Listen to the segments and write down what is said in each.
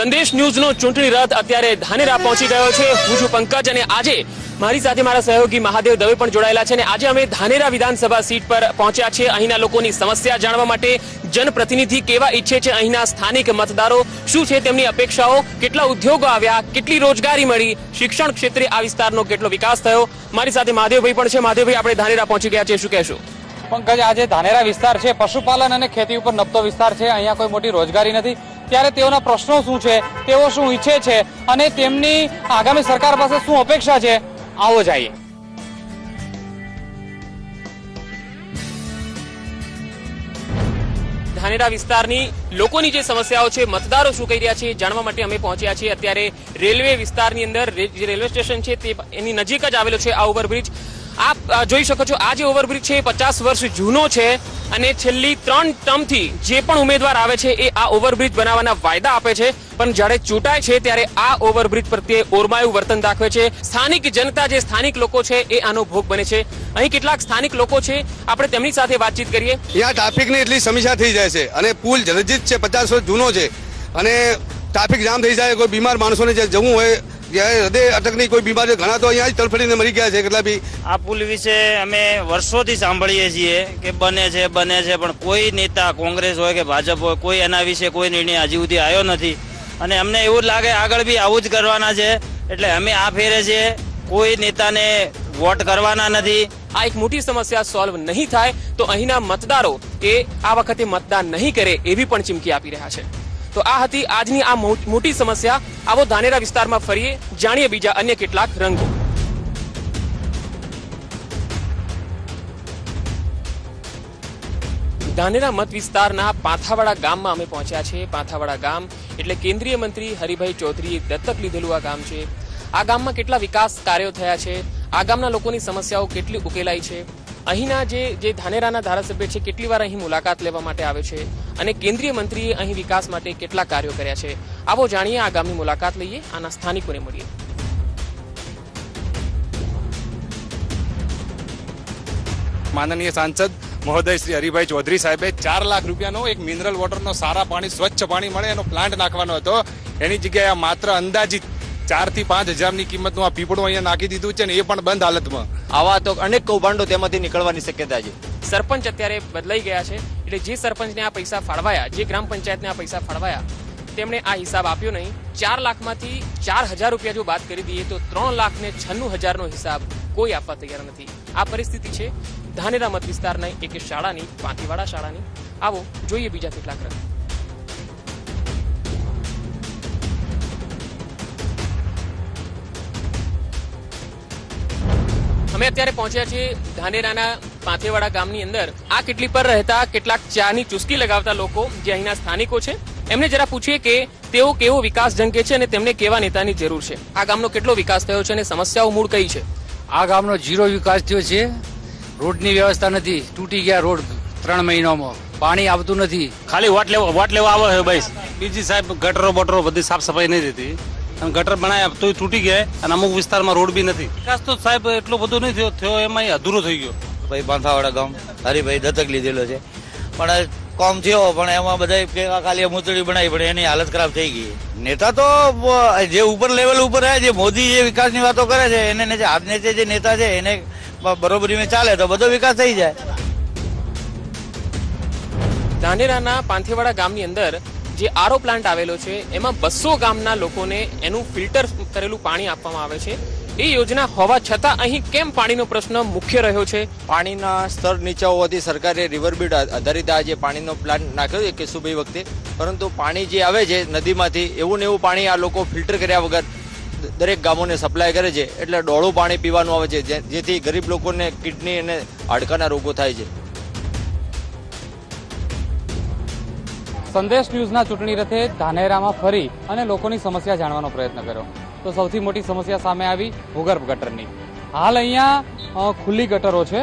સંદેશ ન્યૂઝનો ચૂંટણી રથ અત્યારે ધાનેરા પહોંચી ગયો છે। હું છું પંકજ અને આજે મારી સાથે મારા સહયોગી મહાદેવ દવે પણ જોડાયેલા છે અને આજે અમે ધાનેરા વિધાનસભા સીટ પર પહોંચ્યા છે। અહીંના લોકોની સમસ્યા જાણવા માટે, જનપ્રતિનિધિ કેવા ઈચ્છે છે, અહીંના સ્થાનિક મતદારો શું છે તેમની અપેક્ષાઓ, કેટલા ઉદ્યોગો આવ્યા, કેટલી રોજગારી મળી, શિક્ષણ ક્ષેત્રે આ વિસ્તારનો કેટલો વિકાસ થયો। મારી સાથે મહાદેવભાઈ પણ છે। મહાદેવભાઈ, આપણે ધાનેરા પહોંચી ગયા છે, શું કહેશો? પંકજ, આજે ધાનેરા વિસ્તાર છે પશુપાલન અને ખેતી ઉપર નભતો વિસ્તાર છે। અહીંયા કોઈ મોટી રોજગારી નથી, ત્યારે તેઓના પ્રશ્નો શું છે, તેઓ શું ઈચ્છે છે અને તેમની આગામી સરકાર પાસે શું અપેક્ષા છે, આવો જઈએ। ધાનેરા વિસ્તારની લોકોની જે સમસ્યાઓ છે, મતદારો શું કહી રહ્યા છે જાણવા માટે અમે પહોંચ્યા છીએ અત્યારે રેલવે વિસ્તારની અંદર। જે રેલવે સ્ટેશન છે તે એની નજીક જ આવેલો છે આ ઓવરબ્રિજ। આપ જોઈ શકો છો, આ જે ઓવરબ્રિજ છે 50 વર્ષ જૂનો છે અને છેલ્લી 3 ટર્મથી જે પણ ઉમેદવાર આવે છે એ આ ઓવરબ્રિજ બનાવવાના વાયદા આપે છે, પણ જ્યારે ચૂંટાય છે ત્યારે આ ઓવરબ્રિજ પ્રત્યે ઓરમાયું વર્તન દાખવે છે। સ્થાનિક જનતા, જે સ્થાનિક લોકો છે એ આનો ભોગ બને છે। અહીં કેટલાક સ્થાનિક લોકો છે, આપણે તેમની સાથે વાતચીત કરીએ। અહીંયા ટ્રાફિકની એટલી સમસ્યા થઈ જાય છે અને પુલ જર્જરિત છે, 50 વર્ષ જૂનો છે અને ટ્રાફિક જામ થઈ જાય। કોઈ બીમાર માણસોને જે જવું હોય, હૃદય અટકની કોઈ બીમારી, ઘણા તો અહીંયા જ તડફડીને મરી ગયા છે કેટલા બી। આ પુલ વિશે અમે વર્ષોથી સાંભળીએ છીએ કે બને છે પણ કોઈ નેતા, કોંગ્રેસ હોય કે ભાજપ હોય, કોઈ એના વિશે કોઈ નિર્ણય હજી સુધી આવ્યો નથી અને અમને એવું જ લાગે આગળ બી આવું જ કરવાના છે, એટલે અમે આ ફેરે છે કોઈ નેતાને વોટ કરવાના નથી। આ એક મોટી સમસ્યા સોલ્વ નહીં થાય તો અહીંના મતદારો એ આ વખતે મતદાન નહીં કરે એવી પણ ચીમકી આપી રહ્યા છે। તો આ હતી આજની આ મોટી સમસ્યા। આવો ધાનેરા વિસ્તારમાં ફરીએ, જાણીએ બીજા અન્ય કેટલાક રંગો। ધાનેરા મત વિસ્તારના પાંથાવાડા ગામમાં અમે પહોંચ્યા છીએ। પાંથાવાડા ગામ એટલે કેન્દ્રીય મંત્રી હરિભાઈ ચૌધરીએ દત્તક લીધેલું આ ગામ છે। આ ગામમાં કેટલા વિકાસ કાર્યો થયા છે, આ ગામના લોકોની સમસ્યાઓ કેટલી ઉકેલાઈ છે, અહીંના જે ધાનેરાના ધારાસભ્ય છે કેટલી વાર અહીં મુલાકાત લેવા માટે આવે છે અને કેન્દ્રીય મંત્રીએ અહીં વિકાસ માટે કેટલા કાર્યો કર્યા છે, આવો જાણીએ, આ ગામની મુલાકાત લઈએ, આના સ્થાનિકોને મળીએ। માનનીય સાંસદ મહોદય શ્રી હરિભાઈ ચૌધરી સાહેબે 4 લાખ રૂપિયાનો એક મિનરલ વોટરનો સારા પાણી, સ્વચ્છ પાણી મળે એનો પ્લાન્ટ નાખવાનો હતો। એની જગ્યાએ માત્ર અંદાજિત 4 થી 5 હજારની કિંમતનું આ પીપળું અહીંયા નાખી દીધું છે ને એ પણ બંધ હાલતમાં। આવા તો અનેક કૌભાંડો તેમાંથી નીકળવાની શક્યતા છે। સરપંચ અત્યારે બદલાઈ ગયા છે, એટલે જે સરપંચને આ પૈસા ફાળવાયા, જે ગ્રામ પંચાયતને આ પૈસા ફાળવાયા, તેમણે આ હિસાબ આપ્યો નહીં। 4 લાખમાંથી 4000 રૂપિયા જો બાદ કરી દઈએ તો 3,96,000નો હિસાબ કોઈ આપવા તૈયાર નથી। આ પરિસ્થિતિ છે ધાનેરા મત વિસ્તારના એક શાળાની, પાંથીવાડા શાળાની। આવો જોઈએ બીજા કેટલાક રંગ। અમે અત્યારે પહોંચ્યા છીએ ધાનેરાના પાંથેવાડા ગામની અંદર। આ કેટલી પર રહેતા કેટલાક ચાની ચુસ્કી લગાવતા લોકો જે અહીંના સ્થાનિકો છે, એમને જરા પૂછીએ કે તેઓ કેવો વિકાસ ઝંકે છે અને તેમને કેવા નેતાની જરૂર છે। આ ગામનો કેટલો વિકાસ થયો છે અને સમસ્યાઓ મૂળ કઈ છે? આ ગામનો 0 વિકાસ થયો છે। રોડની વ્યવસ્થા નથી, તૂટી ગયા રોડ 3 મહિનામાં, પાણી આવતું નથી, ખાલી વોટ લેવા આવે છે બસ। બીજી સાહેબ ગટરો બટરો બધી સાફ સફાઈ નહીં થતી અને ગટર બનાવ્યા તો તૂટી ગયા અને અમુક વિસ્તારમાં રોડ બી નથી। વિકાસ તો સાહેબ એટલો બધો નહીં થયો, એમાં અધૂરો થઈ ગયો। ભાઈ પાંથાવાડા ગામ હરિભાઈ દત્તક લીધેલો છે, પણ કોમ થયો પણ એમાં બધા ખાલી મૂતળી બનાવી પણ એની હાલત ખરાબ થઈ ગઈ। નેતા તો જે ઉપર લેવલ ઉપર જે મોદી જે વિકાસની વાતો કરે છે એને હાથ નીચે જે નેતા છે એને બરોબરી ચાલે તો બધો વિકાસ થઈ જાય। ધાનેરાના પાંથેવાડા ગામની અંદર જે આરઓ પ્લાન્ટ આવેલો છે એમાં 200 ગામના લોકોને એનું ફિલ્ટર કરેલું પાણી આપવામાં આવે છે। એ યોજના હોવા છતાં અહીં કેમ પાણીનો પ્રશ્ન મુખ્ય રહ્યો છે? પાણીના સ્તર નીચા હોવાથી સરકારે રિવરબેડ આધારિત આ જે પાણીનો પ્લાન્ટ નાખ્યો છે કેશુભાઈ વખતે, પરંતુ પાણી જે આવે છે નદીમાંથી એવું ને એવું પાણી આ લોકો ફિલ્ટર કર્યા વગર દરેક ગામોને સપ્લાય કરે છે, એટલે ડોળું પાણી પીવાનું આવે છે, જેથી ગરીબ લોકોને કિડની અને હાડકાના રોગો થાય છે। સંદેશ ન્યૂઝના ચૂંટણી રથે ધાનેરામાં ફરી અને લોકોની સમસ્યા જાણવાનો પ્રયત્ન કર્યો તો સૌથી મોટી સમસ્યા સામે આવી ભૂગર્ભ ગટરની। હાલ અહીંયા ખુલ્લી ગટરો છે।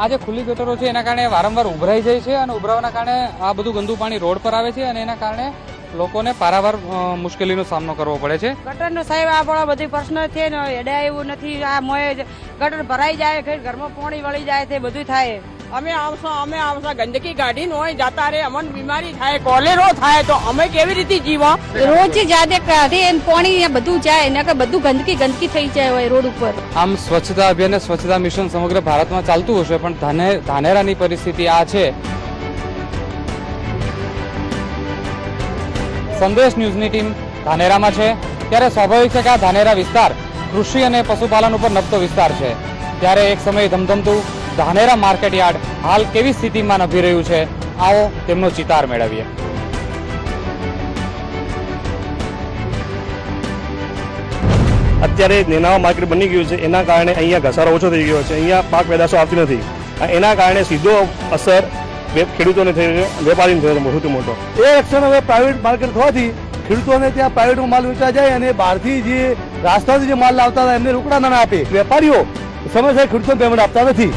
આ જે ખુલ્લી ગટરો છે એના કારણે વારંવાર ઉભરાઈ જાય છે અને ઉભરાવાના કારણે આ બધું ગંદુ પાણી રોડ પર આવે છે અને એના કારણે લોકોને પારાવાર મુશ્કેલીનો સામનો કરવો પડે છે। ગટરનો સાહેબ આ બળો બધી પ્રશ્ન છે ને, એડા એવું નથી, આ મોય ગટર ભરાઈ જાય, ઘરમાં પાણી વળી જાય, તે બધું થાય। અમે આવશો ગંદકી કાઢીને હોય જતા રે અમને બીમારી થાય કોલેરો થાય તો અમે કેવી રીતે જીવો રોજ જાતે કાઢે પાણી બધું જાય એના કે બધું ગંદકી થઈ જાય હોય રોડ ઉપર. આમ સ્વચ્છતા અભિયાન અને સ્વચ્છતા મિશન સમગ્ર ભારતમાં ચાલતું હશે, પણ ધાનેરાની પરિસ્થિતિ આ છે. સંદેશ ન્યૂઝની ટીમ ધાનેરામાં છે. ત્યારે સ્વાભાવિક છે કે આ ધાનેરા વિસ્તાર કૃષિ અને પશુપાલન ઉપર નભતો વિસ્તાર છે. ત્યારે એક સમયે ધમધમતું ધાનેરા માર્કેટ યાર્ડ હાલ કેવી સ્થિતિમાં નભી રહ્યું છે, આવો તેમનો ચિતાર મેળવીએ. અત્યારે નેનાવા માર્કેટ બની ગયું છે, એના કારણે અહીંયા ઘસારો ઓછો થઈ ગયો છે. અહીંયા પાક પેદાશો આવતી નથી. એના કારણે સીધો અસર ખેડૂતોને થઈ રહ્યો છે, વેપારીને થયો છે સૌથી મોટો. એ એક્શન હવે પ્રાઇવેટ માર્કેટ થવાથી ખેડૂતોને ત્યાં પ્રાઇવેટમાં માલ વેચવા જાય અને બહારથી જે રાજસ્થાનથી જે માલ લાવતા હતા એમને રોકડા ના આપે. વેપારીઓ સમયસર ખેડૂતોને પેમેન્ટ આપતા નથી.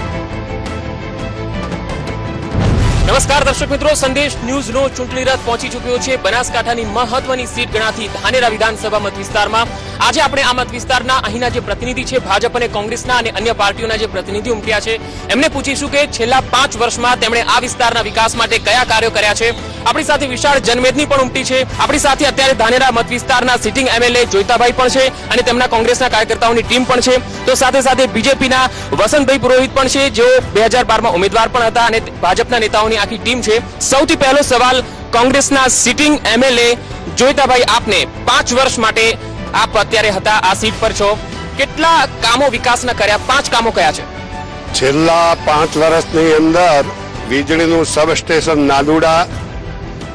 નમસ્કાર દર્શક મિત્રો, સંદેશ ન્યૂઝનો ચૂંટણી રથ પહોંચી ચૂક્યો છે બનાસકાંઠાની મહત્વની સીટ ગણાતી ધાનેરા વિધાનસભા મત વિસ્તારમાં. આજે આપણે આ મત વિસ્તારના અહીંના જે પ્રતિનિધિ છે ભાજપ અને કોંગ્રેસના અને અન્ય પાર્ટીઓના જે પ્રતિનિધિ ઉમટ્યા છે એમને પૂછીશું કે છેલ્લા 5 વર્ષમાં તેમણે આ વિસ્તારના વિકાસ માટે કયા કાર્યો કર્યા છે. આપણી સાથે વિશાળ જનમેદની પણ ઉમટી છે. આપણી સાથે અત્યારે ધાનેરા મત વિસ્તારના સિટિંગ એમએલએ જોઈતાભાઈ પણ છે અને તેમના કોંગ્રેસના કાર્યકર્તાઓની ટીમ પણ છે. તો સાથે સાથે બીજેપીના વસંતભાઈ પુરોહિત પણ છે, જેઓ 2012માં ઉમેદવાર પણ હતા અને ભાજપના નેતાઓની આખી ટીમ છે. સૌથી પહેલો સવાલ કોંગ્રેસના સિટિંગ એમએલએ જોઈતાભાઈ આપને, 5 વર્ષ માટે આપ અત્યારે હતા આ સીટ પર છો, કેટલા કામો વિકાસના કર્યા? 5 કામો કયા છે? છેલ્લા 5 વર્ષની અંદર વીજળીનું સબસ્ટેશન નાદુડા,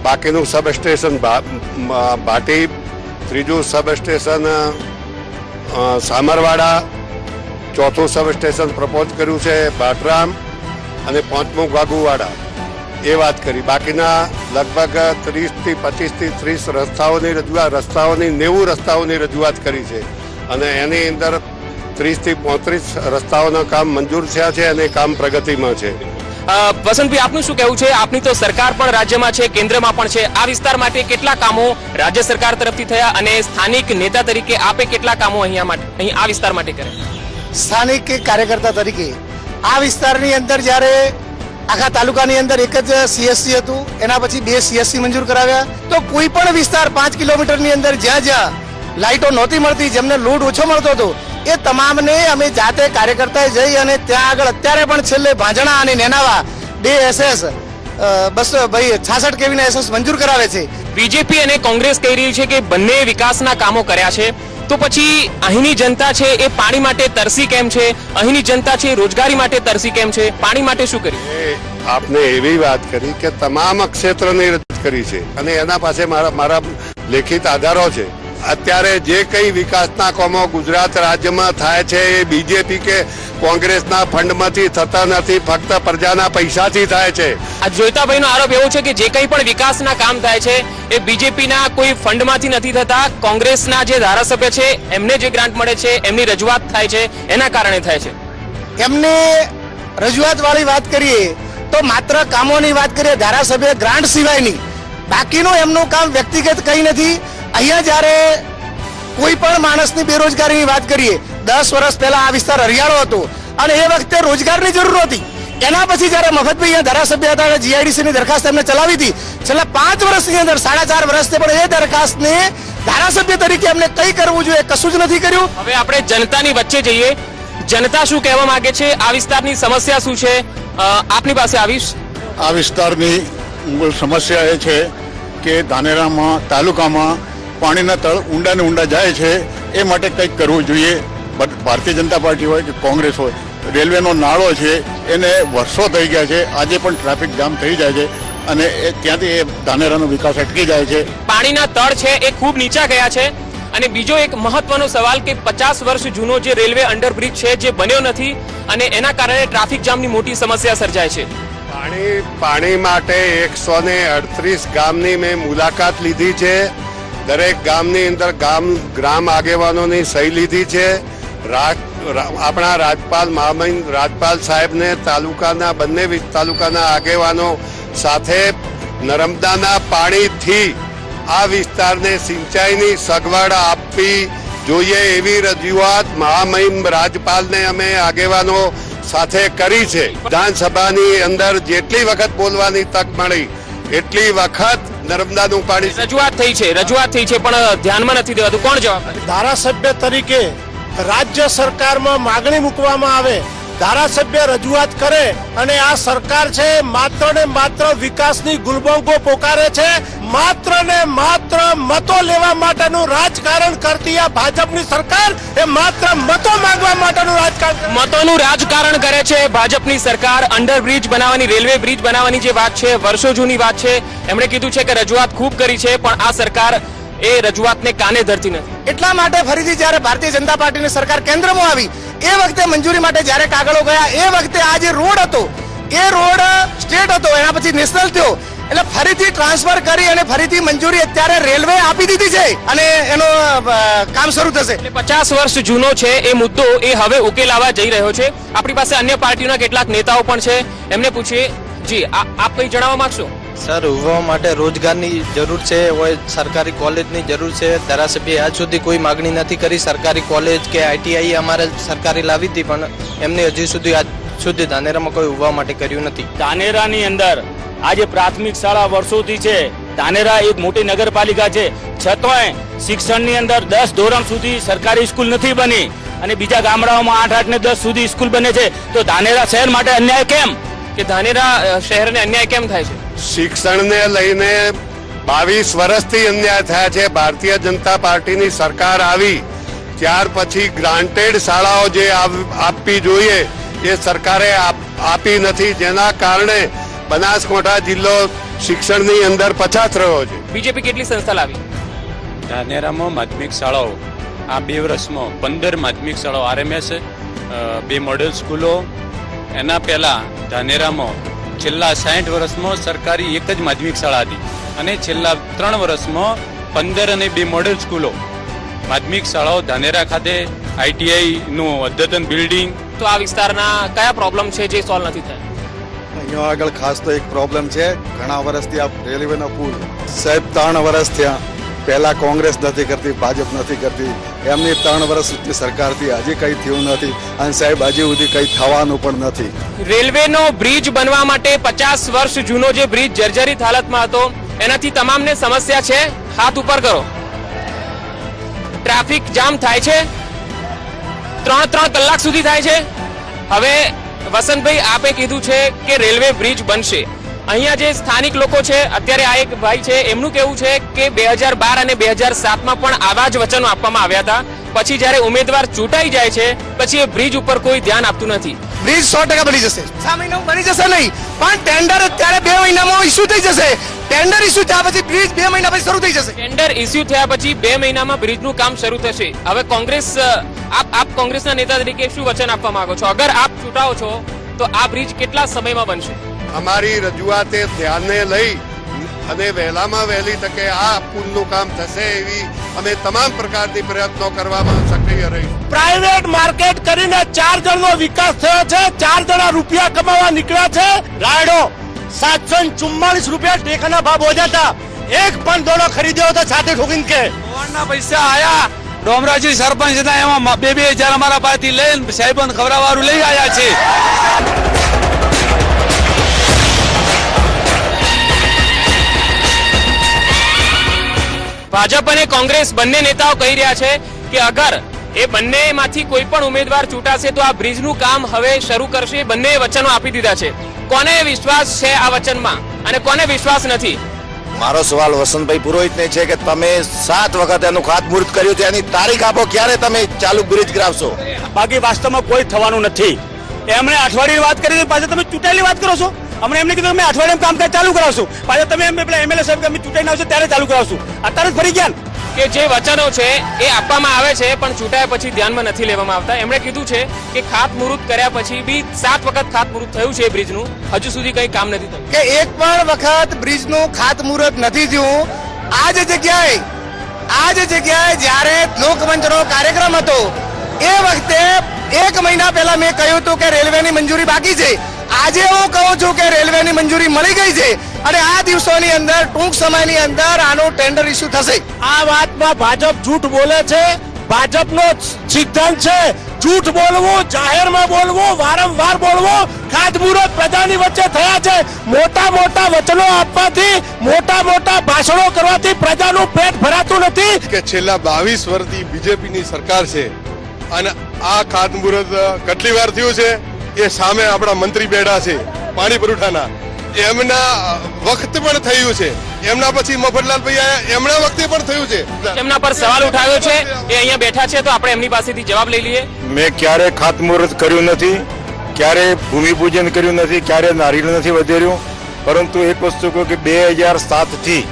બાકીનું સબસ્ટેશન ભાટી, ત્રીજું સબસ્ટેશન સામરવાડા, ચોથું સબસ્ટેશન પ્રપોઝ કર્યું છે બાટરામ અને 5મું ગાગુવાડા. એ વાત કરી. બાકીના લગભગ 30 થી 30 રસ્તાઓની 90 રસ્તાઓની રજૂઆત કરી છે અને એની અંદર 30 થી 35 રસ્તાઓના કામ મંજૂર થયા છે અને કામ પ્રગતિમાં છે. વસંતભાઈ, આપનું શું કહેવું છે? આપની તો સરકાર પણ રાજ્યમાં છે, કેન્દ્રમાં પણ છે. આ વિસ્તાર માટે કેટલા કામો રાજ્ય સરકાર તરફથી થયા અને સ્થાનિક નેતા તરીકે આપે કેટલા કામો અહીં આ વિસ્તાર માટે કર્યા? સ્થાનિક કાર્યકર્તા તરીકે આ વિસ્તારની અંદર જ્યારે આખા તાલુકાની અંદર એક જ સીએસસી હતું, એના પછી 2 સીએસસી મંજૂર કરાવ્યા. તો કોઈ પણ વિસ્તાર 5 કિલોમીટરની અંદર જ્યાં જ્યાં લાઇટો નહોતી મળતી, જેમને લોડ ઓછો મળતો હતો, એ તમામને અમે જાતે કાર્યકર્તાએ જઈ અને ત્યાં આગળ અત્યારે પણ છેલ્લે ભાંજણા અને નેનાવા 2 SS 66 કેવીના SS મંજૂર કરાવે છે. બીજેપી અને કોંગ્રેસ કહી રહી છે કે બંને વિકાસના કામો કર્યા છે, તો પછી અહીંની જનતા છે એ પાણી માટે તરસી કેમ છે? અહીંની જનતા છે રોજગારી માટે તરસી કેમ છે? પાણી માટે શું કર્યું? આપને એવી વાત કરી કે તમામ ક્ષેત્રની રજૂઆત કરી છે અને એના પાસે મારા લેખિત આધારો છે. અત્યારે જે કઈ વિકાસના કામો ગુજરાત રાજ્યમાં થાય છે એ બીજેપી કે કોંગ્રેસના ફંડમાંથી થતા નથી, ફક્ત પ્રજાના પૈસાથી થાય છે. આ જોઈતાભાઈનો આરોપ એવો છે કે જે કંઈ પણ વિકાસના કામ થાય છે એ બીજેપીના કોઈ ફંડમાંથી નથી થતા, કોંગ્રેસના જે ધારાસભ્ય છે એમને જે ગ્રાન્ટ મળે છે, એમની રજૂઆત થાય છે, એના કારણે થાય છે. એમને રજૂઆત વાળી વાત કરીએ તો માત્ર કામોની વાત કરીએ, ધારાસભ્ય ગ્રાન્ટ સિવાયની બાકીનું એમનું કામ વ્યક્તિગત કંઈ નથી. અહીંયા જ્યારે કોઈ પણ માણસની બેરોજગારીની વાત કરીએ, 10 વર્ષ પહેલા આ વિસ્તાર હરિયાળો હતો અને એ વખતે રોજગારની જરૂર હતી. એના પછી જ્યારે મફતભાઈ અહીંયા ધારાસભ્ય હતા, જીઆઈડીસીની દરખાસ્ત એમને ચલાવી હતી. છેલ્લા 5 વર્ષની અંદર 4.5 વર્ષથી પણ એ દરખાસ્તને ધારાસભ્ય તરીકે એમને કંઈ કરવું જોઈએ, કશું જ નથી કર્યું. હવે આપણે જનતાની વચ્ચે જઈએ. જનતા શું કહેવા માંગે છે? આ વિસ્તારની સમસ્યા શું છે? આપની પાસે આવીશ. આ વિસ્તારની સમસ્યા એ છે કે ધાનેરામાં તાલુકામાં પાણીના તળ ઊંડા ને ઊંડા જાય છે. એ માટે કંઈક કરવું જોઈએ. ભારતીય જનતા પાર્ટી હોય કે કોંગ્રેસ હોય, રેલવેનો નાળો છે એને વર્ષો થઈ ગયા છે, આજે પણ ટ્રાફિક જામ થઈ જાય છે અને ત્યાંથી એ ધાનેરાનો વિકાસ અટકી જાય છે. પાણીના તળ છે એ ખૂબ નીચા ગયા છે. અને બીજો એક મહત્વનો સવાલ કે 50 વર્ષ જૂનો જે રેલવે અંડરબ્રિજ છે જે બન્યો નથી અને એના કારણે ટ્રાફિક જામની મોટી સમસ્યા સર્જાય છે. પાણી માટે 138 ગામની મેં મુલાકાત લીધી છે. દરેક ગામની અંદર ગ્રામ આગેવાનોની સહી લીધી છે. આપણા રાજપાલ સાહેબને બંને તાલુકાના આગેવાનો સાથે નર્મદાના પાણીથી આ વિસ્તારને સિંચાઈની સગવડ આપવી જોઈએ એવી રજૂઆત મહામહિમ રાજપાલને અમે આગેવાનો સાથે કરી છે. વિધાનસભાની અંદર જેટલી વખત બોલવાની તક મળી એટલી વખત નર્મદાનું પાણી રજૂઆત થઈ છે પણ ધ્યાનમાં નથી દેવાતું. કોણ જવાબદાર? ધારાસભ્ય તરીકે રાજ્ય સરકારમાં માગણી મૂકવામાં આવે, ધારાસભ્ય રજૂઆત કરે અને આ સરકાર છે માત્ર ને માત્ર વિકાસની ગુલબંગો પોકારે છે, માત્ર ને માત્ર મતો લેવા માટેનું રાજકારણ કરતી આ ભાજપની સરકાર એ માત્ર મતો માંગવા માટેનું રાજકારણ કરે છે ભાજપની સરકાર. અંડરબ્રિજ બનાવવાની, રેલવે બ્રિજ બનાવવાની જે વાત છે વર્ષો જૂની વાત છે. એમણે કીધું છે કે રજૂઆત ખૂબ કરી છે પણ આ સરકાર એ રજૂઆતને કાને ધરતી નથી. એટલા માટે ફરીથી જ્યારે ભારતીય જનતા પાર્ટીની સરકાર કેન્દ્રમાં આવી એ વખતે મંજૂરી માટે જ્યારે કાગળો ગયા એ વખતે આ જે રોડ હતો એ રોડ સ્ટેટ હતો, એના પછી નેશનલ થયો એટલે ફરીથી ટ્રાન્સફર કરી અને ફરીથી મંજૂરી અત્યારે રેલવે આપી દીધી છે અને એનો કામ શરૂ થશે. 50 વર્ષ જૂનો છે એ મુદ્દો એ હવે ઉકેલાવા જઈ રહ્યો છે. આપણી પાસે અન્ય પાર્ટીઓના કેટલાક નેતાઓ પણ છે, એમને પૂછીએ. જી, આપ કંઈ જણાવવા માંગશો? સર, યુવાઓ માટે રોજગારની જરૂર છે, હોય સરકારી કોલેજની જરૂર છે. ધારાસભ્ય આજ સુધી કોઈ માગણી નથી કરી સરકારી કોલેજ કે આઈટીઆઈ અમારે સરકારી લાવી હતી પણ એમને હજી સુધી આજ સુધી ધાનેરામાં કોઈ યુવાઓ માટે કર્યું નથી. ધાનેરાની અંદર આજે પ્રાથમિક શાળા વર્ષોથી છે. ધાનેરા એક મોટી નગરપાલિકા છે છતાંય શિક્ષણની અંદર 10 ધોરણ સુધી સરકારી સ્કૂલ નથી બની અને બીજા ગામડાઓમાં 8 ને 10 સુધી સ્કૂલ બને છે. તો ધાનેરા શહેર માટે અન્યાય કેમ? કે ધાનેરા શહેરને અન્યાય કેમ થાય છે? શિક્ષણને લઈને 22 વર્ષથી અન્યાય થયા છે. ભારતીય જનતા પાર્ટીની સરકાર આવી ત્યાર પછી ગ્રાન્ટેડ શાળાઓ જે આપવી જોઈએ એ સરકારે આપી નથી, જેના કારણે બનાસકાંઠા જિલ્લો શિક્ષણની અંદર પછાત રહ્યો છે. બીજેપી કેટલી સંસ્થા લાવી? ધાનેરામાં માધ્યમિક શાળાઓ આ 2 વર્ષમાં 15 માધ્યમિક શાળાઓ આરએમએસ, 2 મોડેલ સ્કૂલો. એના પહેલા ધાનેરામાં છેલ્લા 60 વર્ષમાં સરકારી એક જ માધ્યમિક શાળા હતી અને છેલ્લા 3 વર્ષમાં 15 અને 2 મોડેલ સ્કૂલો. માધ્યમિક શાળાઓ ધાનેરા ખાતે આઈટીઆઈ નું અદ્યતન બિલ્ડિંગ. તો આ વિસ્તારના કયા પ્રોબ્લેમ છે જે સોલ્વ નથી થયા? અહીંયા આગળ ખાસ તો એક પ્રોબ્લેમ છે, ઘણા વર્ષથી આ રેલવેનો પુલ સાહેબ 3 વર્ષ થયા. પહેલા કોંગ્રેસ નથી કરતી, ભાજપ નથી કરતી, એમની 3 વર્ષની સરકારથી હજી કંઈ થયું નથી અને સાહેબ હજી સુધી કંઈ થવાનું પણ નથી. રેલવેનો બ્રિજ બનવા માટે 50 વર્ષ જૂનો જે બ્રિજ જર્જરિત હાલતમાં હતો એનાથી તમામને સમસ્યા છે. હાથ ઉપર કરો. ટ્રાફિક જામ થાય છે, 3 કલાક સુધી થાય છે. હવે વસંતભાઈ, આપે કીધું છે કે રેલવે બ્રિજ બનશે. અહીંયા જે સ્થાનિક લોકો છે, અત્યારે આ એક ભાઈ છે, એમનું કેવું છે કે 2012 અને 2007માં પણ આવા જ વચનો આપવામાં આવ્યા હતા. પછી જ્યારે ઉમેદવાર ચૂંટાઈ જાય છે પછી એ બ્રિજ ઉપર કોઈ ધ્યાન આપતું નથી. બ્રિજ 100% બની જશે, 6 મહિનામાં બની જશે નહીં પણ ટેન્ડર અત્યારે 2 મહિનામાં ઇસ્યુ થઈ જશે. ટેન્ડર ઇસ્યુ થયા પછી બ્રિજ 2 મહિના પછી શરૂ થઈ જશે. ટેન્ડર ઇસ્યુ થયા પછી 2 મહિનામાં બ્રિજનું કામ શરૂ થશે. હવે કોંગ્રેસ, આપ કોંગ્રેસના નેતા તરીકે શું વચન આપવા માંગો છો? અગર આપ ચૂંટાઓ છો તો આ બ્રિજ કેટલા સમયમાં બનશે? અમારી રજૂઆતે ધ્યાને લઈ અને વહેલામાં વહેલી તકે આ પુલનું કામ થશે એવી અમે તમામ પ્રકારની પ્રયત્નો કરવામાં સક્રિય રહીશું. પ્રાઇવેટ માર્કેટ કરીને 4 જણનો વિકાસ થયો છે, 4 જણા રૂપિયા કમાવા નીકળ્યા છે. રાયડો 744 રૂપિયા ટેકાના ભાવ બોલ્યા હતા, એક પણ દોડો ખરીદ્યો હતો સાથે ઠોકીને કે ના પૈસા આયા. ડોમરાજી સરપંચ હતા એમાં 2,000 અમારા પાસેથી લઈને સાહેબન ખવડાવવાનું લઈ આવ્યા છે. ભાજપ અને કોંગ્રેસ બંને નેતાઓ કહી રહ્યા છે કે અગર એ બંનેમાંથી કોઈ પણ ઉમેદવાર ચૂંટાશે તો આ બ્રિજનું કામ હવે શરૂ કરશે. બંને વચનો આપી દીધા છે. કોને વિશ્વાસ છે આ વચનમાં અને કોને વિશ્વાસ નથી? મારો સવાલ વસંતભાઈ પુરોહિતને છે કે તમે 7 વખત એનું ખાતમુહૂર્ત કર્યું છે, એની તારીખ આપો, ક્યારે તમે ચાલુ બ્રિજ કરાવશો? બાકી વાસ્તવમાં કોઈ થવાનું નથી. એમણે અઠવાડિયાની વાત કરી, પાછા તમે ચૂંટાયેલી વાત કરો છો. અમને એમને કીધું અમે અઠવાડિયામાં કામકાજ ચાલુ કરાવશું, પાછા તમે એમ પેલા એમએલએ સાહેબ કે અમે ચૂંટાઈને આવશે ત્યારે ચાલુ કરાવશું. અત્યારે જ ફરી ગયા કે જે વચનો છે એ આપવામાં આવે છે પણ ચૂંટાયા પછી ધ્યાનમાં નથી લેવામાં આવતા. એમણે કીધું છે કે ખાતમુહૂર્ત કર્યા પછી બી 7 વખત ખાતમુહૂર્ત થયું છે બ્રિજનું, હજુ સુધી કંઈ કામ નથી થયું. કે એક પણ વખત બ્રિજનું ખાતમુહૂર્ત નથી થયું. આ જ જગ્યાએ જ્યારે લોકમંચનો કાર્યક્રમ હતો એ વખતે 1 મહિના પહેલા મેં કહ્યું હતું કે રેલવેની મંજૂરી બાકી છે. આજે હું કહું છું કે રેલવેની મંજૂરી મળી ગઈ છે અને આ દિવસોની અંદર ટૂંક સમયની અંદર આનું ટેન્ડર ઇસ્યુ થશે. આ વાતમાં ભાજપ જૂઠ બોલે છે. ભાજપનો સિદ્ધાંત છે જૂઠ બોલવું, જાહેરમાં બોલવું, વારંવાર બોલવું, ખાતમુહૂર્ત પ્રજાની વચ્ચે થયા છે. મોટા મોટા વચનો આપવાથી, મોટા મોટા ભાષણો કરવાથી પ્રજાનું પેટ ભરાતું નથી. કે છેલ્લા 22 વર્ષથી બીજેપીની સરકાર છે અને આ ખાતમુહૂર્ત કેટલી વાર થયું છે એ સામે આપણા મંત્રી બેઠા છે પાણી પુરવઠાના, એમના વખત પણ થયું છે, એમના પછી મફતલાલ ભાઈ આયા એમના વખતે પણ થયું છે. એમના પર સવાલ ઉઠાવ્યો છે, એ અહીંયા બેઠા છે, તો આપણે એમની પાસેથી જવાબ લઈ લઈએ. મેં ક્યારે ખાતમુહૂર્ત કર્યું નથી, ક્યારે ભૂમિપૂજન કર્યું નથી, ક્યારે નારિયેળ નથી વધેર્યું. પરંતુ એક વસ્તુ કહું કે 2007 થી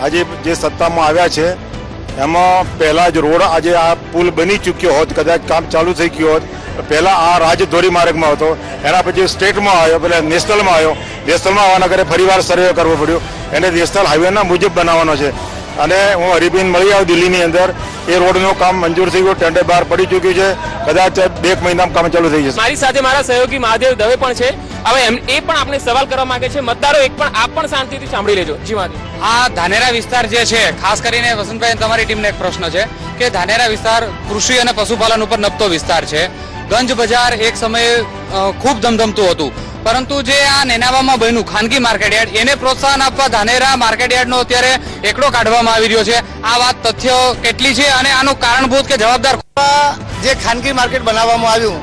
આજે જે સત્તામાં આવ્યા છે એમાં પહેલા જ રોડ, આજે આ પુલ બની ચૂક્યો હોત, કદાચ કામ ચાલુ થઈ ગયું હોત, પહેલા આ રાજધોરી માર્ગમાં હતો, એના પછી સ્ટેટમાં આવ્યો, પેલા નેશનલમાં આવ્યો. નેશનલમાં આવવાના કરે ફરીવાર સર્વે કરવો પડ્યો, એને નેશનલ હાઈવેના મુજબ બનાવવાનો છે. અને હું હરિભાઈ મળી આવ્યો દિલ્હીની અંદર, એ રોડનું કામ મંજૂર થઈ ગયું, ટેન્ડર બહાર પડી ચૂક્યું છે, કદાચ 2 મહિનામાં કામ ચાલુ થઈ જશે. મારી સાથે મારા સહયોગી મહાદેવ દવે પણ છે. હવે એ પણ આપણે સવાલ કરવા માંગે છે. મતદારો એક પણ આપ પણ શાંતિથી સાંભળી લેજો. જી મહાદેવ. આ ધાનેરા વિસ્તાર જે છે, ખાસ કરીને વસંતભાઈ તમારી ટીમને એક પ્રશ્ન છે કે ધાનેરા વિસ્તાર કૃષિ અને પશુપાલન ઉપર નભતો વિસ્તાર છે. ગંજ બજાર એક સમયે ખૂબ ધમધમતું હતું, પરંતુ જે આ નેનાવામાં બન્યું ખાનગી માર્કેટયાર્ડ, એને પ્રોત્સાહન આપવા ધાનેરા માર્કેટયાર્ડનો અત્યારે એકડો કાઢવામાં આવી રહ્યો છે. આ વાત તથ્ય કેટલી છે અને આનું કારણભૂત કે જવાબદાર જે ખાનગી માર્કેટ બનાવવામાં આવ્યું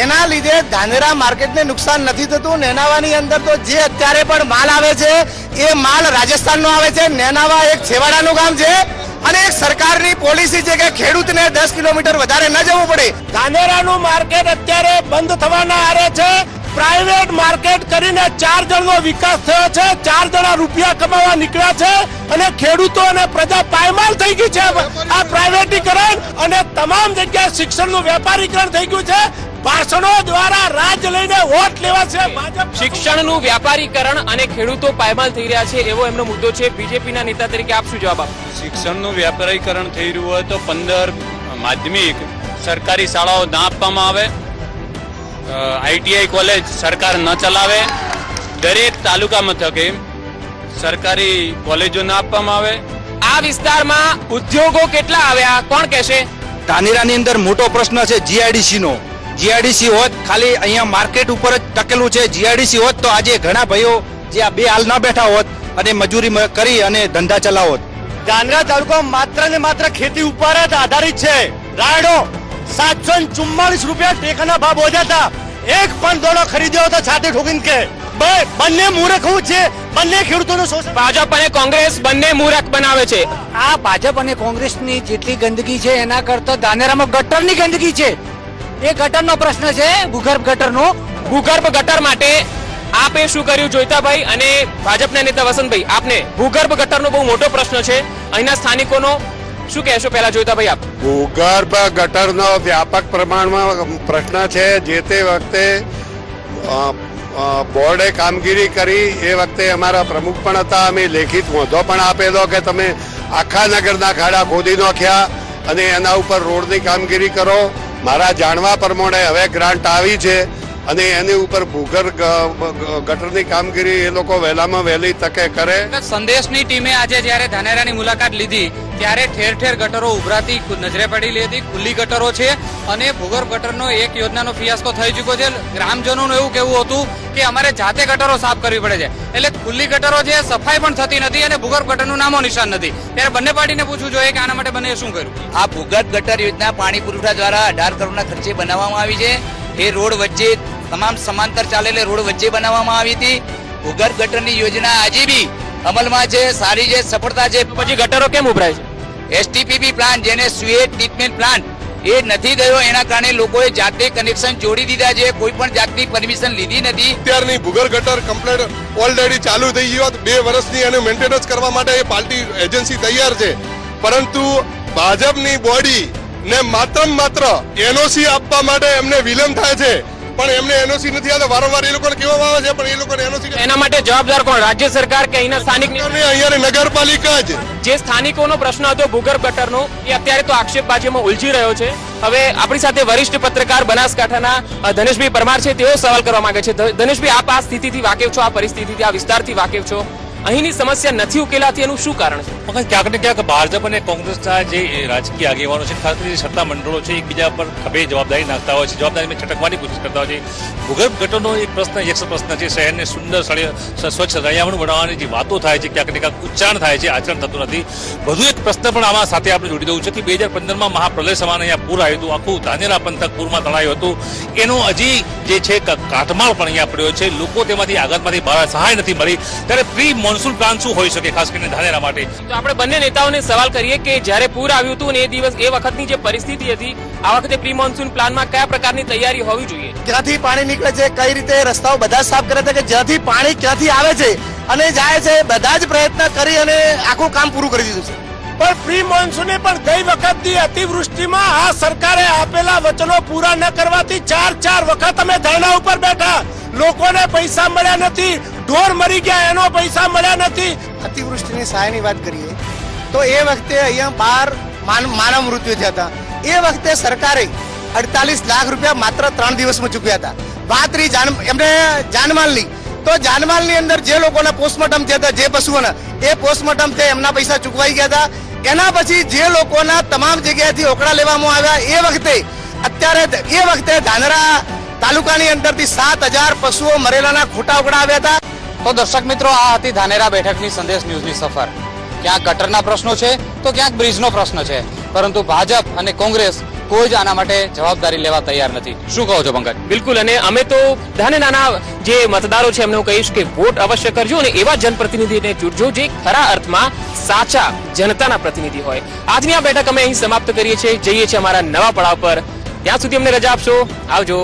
એના લીધે ધાનેરા માર્કેટને નુકસાન નથી થતું. નેનાવાની અંદર તો જે અત્યારે પણ માલ આવે છે એ માલ રાજસ્થાનનો આવે છે. નેનાવા એક છેવાડાનું ગામ છે અને એક સરકારની પોલિસી છે કે ખેડૂતને 10 કિલોમીટર વધારે ન જવું પડે. ધાનેરાનું માર્કેટ અત્યારે બંધ થવાના આરે છે. પ્રાઇવેટ માર્કેટ કરીને 4 જણનો વિકાસ થયો છે, 4 જણા રૂપિયા કમાવા નીકળ્યા છે અને ખેડૂતો અને પ્રજા પાયમાલ થઈ ગઈ છે. આ પ્રાઇવેટીકરણ અને તમામ જગ્યાએ શિક્ષણનું વેપારીકરણ થઈ ગયું છે. ભાષણો દ્વારા રાજ લઈને વોટ લેવા છે. શિક્ષણનું વ્યાપારીકરણ અને ખેડૂતો પાયમાલ થઈ રહ્યા છે, એવો એમનો મુદ્દો છે. બીજેપીના નેતા તરીકે આપ શું જવાબ આપો? શિક્ષણનું વ્યાપારીકરણ થઈ રહ્યું હોય તો 15 માધ્યમિક સરકારી શાળાઓ ના આપવામાં આવે, આઈટીઆઈ કોલેજ સરકાર ન ચલાવે, દરેક તાલુકા મથકે સરકારી કોલેજો ના આપવામાં આવે. આ વિસ્તારમાં ઉદ્યોગો કેટલા આવ્યા, કોણ કહેશે? ધાનેરાની અંદર મોટો પ્રશ્ન છે જીઆઈડીસી નો. જીઆઈડીસી હોત ખાલી અહીંયા માર્કેટ ઉપર જ ટકેલું છે. જીઆઈડીસી હોત તો આજે ઘણા ભાઈઓ જે આ 2 હાલ ના બેઠા હોત અને મજૂરી કરી અને ધંધા ચલાવોત. ધાનેરા તાલુકો માત્ર ને માત્ર ખેતી ઉપર જ આધારિત છે. રાયડો 744 રૂપિયા ટેકાના ભાવ બોલ્યા હતા. એક પણ દોડો ખરીદ્યો તો છાતી ઠોકીને કે બંને મૂર્ખ છે, બંને ખેડૂતોનું શોષણ. ભાજપ અને કોંગ્રેસ બંને મૂર્ખ બનાવે છે. આ ભાજપ અને કોંગ્રેસની જેટલી ગંદકી છે એના કરતા ધાનેરામાં ગટરની ગંદકી છે. એ ગટરનો પ્રશ્ન છે, ભૂગર્ભ ગટરનો. ભૂગર્ભ ગટર માટે આપે શું કર્યું જોઈતાભાઈ અને ભાજપના નેતા વસંતભાઈ? આપને ભૂગર્ભ ગટરનો બહુ મોટો પ્રશ્ન છે, અહીંના સ્થાનિકોનો શું કહેશો? પહેલા જોઈતાભાઈ આપ. ભૂગર્ભ ગટરનો વ્યાપક પ્રમાણમાં પ્રશ્ન છે. જે તે વખતે બોર્ડે કામગીરી કરી એ વખતે અમારા પ્રમુખ પણ હતા. અમે લેખિત વાંધો પણ આપેલો કે તમે આખા નગરના ખાડા ખોદી નાખ્યા અને એના ઉપર રોડની કામગીરી કરો. મારા જાણવા પ્રમાણે હવે ગ્રાન્ટ આવી છે અને એની ઉપર ભૂગર્ભ ગટરની કામગીરી એ લોકો વહેલામાં વહેલી તકે કરે. સંદેશની ટીમે આજે જ્યારે ધાનેરાની મુલાકાત લીધી ત્યારે ઠેર ઠેર ગટરો ઉભરાતી નજરે પડેલી હતી. ખુલ્લી ગટરો છે અને ભૂગર્ભ ગટરનો એક યોજનાનો ફિયાસ્કો થઈ ચૂક્યો છે. ગ્રામજનોનું એવું કહેવું હતું કે અમારે જાતે ગટરો સાફ કરવી પડે છે, એટલે ખુલ્લી ગટરો છે, સફાઈ પણ થતી નથી અને ભૂગર્ભ ગટરનું નામો નિશાન નથી. ત્યારે બંને પાર્ટીને પૂછવું જોઈએ કે આના માટે બંને શું કર્યું? આ ભૂગર્ભ ગટર યોજના પાણી પુરવઠા દ્વારા 18 કરોડના ખર્ચે બનાવવામાં આવી છે. એ રોડ વચ્ચે તમામ સમાંતર ચાલેલે રોડ વચ્ચે બનાવવામાં આવી હતી. ભૂગર્ભ ગટરની યોજના આજે બી અમલમાં છે, સારી છે, સફળતા છે. પછી ગટરો કેમ ઉભરાય છે? એસટીપીપી પ્લાન્ટ, જેને સ્યુએજ ટ્રીટમેન્ટ પ્લાન્ટ, એ નથી થયો. એના કારણે લોકોએ જાતે કનેક્શન જોડી દીધા છે, કોઈ પણ જાતની પરમિશન લીધી નથી. અત્યારની ભૂગર્ભ ગટર કમ્પ્લેટ ઓલરેડી ચાલુ થઈ ગયો. 2 વર્ષની એને મેન્ટેનન્સ કરવા માટે એ પાર્ટી એજન્સી તૈયાર છે, પરંતુ ભાજપની બોડી ને માત્ર એનઓસી આપવા માટે એમને વિલંબ થાય છે. પણ એમને એનઓસી નથી આવતા. વારંવાર એ લોકોને કહેવામાં આવે છે પણ એ લોકોને એનઓસી. એના માટે જવાબદાર કોણ? રાજ્ય સરકાર કે અહીંના સ્થાનિક? અહીંયાની નગરપાલિકા જ. જે સ્થાનિકોનો પ્રશ્ન હતો ભૂગર્ભ ગટરનો, એ અત્યારે તો આક્ષેપબાજીમાં ઉલઝી રહ્યો છે. હવે આપણી સાથે વરિષ્ઠ પત્રકાર બનાસકાંઠાના ધનેશભાઈ પરમાર છે, તેઓ સવાલ કરવા માંગે છે. ધનેશભાઈ, આપ આ સ્થિતિથી વાકેફ છો, આ પરિસ્થિતિથી, આ વિસ્તારથી વાકેફ છો. અહીંની સમસ્યા નથી ઉકેલાતી એનું શું કારણ છે? ક્યાંક ને ક્યાંક ભાજપ અને કોંગ્રેસના જે રાજકીય આગેવાનો છે, ખાસ કરીને સત્તા મંડળો છે, એકબીજા પર ખભે જવાબદારી નાખતા હોય છે, જવાબદારી છટકવાની કોશિશ કરતા હોય છે. ભૂગર્ભ ગટરનો એક પ્રશ્ન છે. શહેરને સુંદર સ્વચ્છ રળિયામણું બનાવવાની જે વાતો થાય છે, ક્યાંક ને ક્યાંક ઉચ્ચારણ થાય છે, આચરણ થતું નથી. વધુ એક પ્રશ્ન પણ આમાં સાથે આપણે જોડી દઉં છે કે 2015માં મહાપ્રલય સમાન અહીંયા પૂર આવ્યું હતું, આખું ધાનેરા પંથક પૂરમાં તણાયું હતું. એનો હજી જે છે કાટમાળ પણ અહીંયા પડ્યો છે. લોકો તેમાંથી આઘાતમાંથી બહાર સહાય નથી મળી. ત્યારે પ્રી મોન્સૂન પ્લાન શું હોઈ શકે, ખાસ કરીને ધાનેરા માટે? તો આપણે બંને નેતાઓને સવાલ કરીએ કે જ્યારે પૂર આવ્યું હતું અને એ વખતની જે પરિસ્થિતિ હતી, આ વખતે પ્રી મોન્સૂન પ્લાનમાં કયા પ્રકારની તૈયારી હોવી જોઈએ? ક્યાંથી પાણી નીકળે છે, કઈ રીતે રસ્તાઓ બધા સાફ કરે છે, કે જ્યાંથી પાણી ક્યાંથી આવે છે અને જાય છે, બધા જ પ્રયત્ન કરી અને આખું કામ પૂરું કરી દીધું છે. પણ પ્રી મોન્સૂને પણ ગઈ વખતની અતિવૃષ્ટિમાં આ સરકારે આપેલા વચનો પૂરા ન કરવાથી 4 વખત અમે ધરણા ઉપર બેઠા. લોકોને પૈસા મળ્યા નથી, ઢોર મરી ગયા એનો પૈસા મળ્યા નથી. અતિવૃષ્ટિની સહાયની વાત કરીએ તો એ વખતે અહીંયા 12 માનવ મૃત્યુ થયા હતા. એ વખતે સરકારે 48 લાખ રૂપિયા માત્ર 3 દિવસમાં ચૂક્યા હતા. વાત રહી એમને જાનમાલની, તો જાનમાલની અંદર જે લોકોના પોસ્ટમોર્ટમ થયા હતા, જે પશુઓના, એ પોસ્ટમોર્ટમ થયા, એમના પૈસા ચૂકવાઈ ગયા હતા. એના પછી જે લોકોના તમામ જગ્યાએથી ઓકડા લેવામાં આવ્યા, એ વખતે ધાનેરા તાલુકાની અંદરથી 7000 પશુઓ મરેલાના ખોટા ઓકડા આવ્યા હતા. તો દર્શક મિત્રો, આ હતી ધાનેરા બેઠકની સંદેશ ન્યૂઝની સફર. ક્યાંક ગટરના પ્રશ્નો છે તો ક્યાંક બ્રિજનો પ્રશ્ન છે, પરંતુ ભાજપ અને કોંગ્રેસ કોઈ જ આના માટે જવાબદારી લેવા તૈયાર નથી. શું કહો છો પંકજ? બિલકુલ, અને અમે તો ધાનેરાના જે મતદારો છે એમને હું કહીશ કે વોટ અવશ્ય કરજો અને એવા જનપ્રતિનિધિને ચૂંટજો જે ખરા અર્થમાં સાચા જનતાના પ્રતિનિધિ હોય. આજની આ બેઠક અમે અહીં સમાપ્ત કરીએ છીએ. જઈએ છીએ અમારા નવા પડાવ પર. ત્યાં સુધી અમને રજા આપશો. આવજો.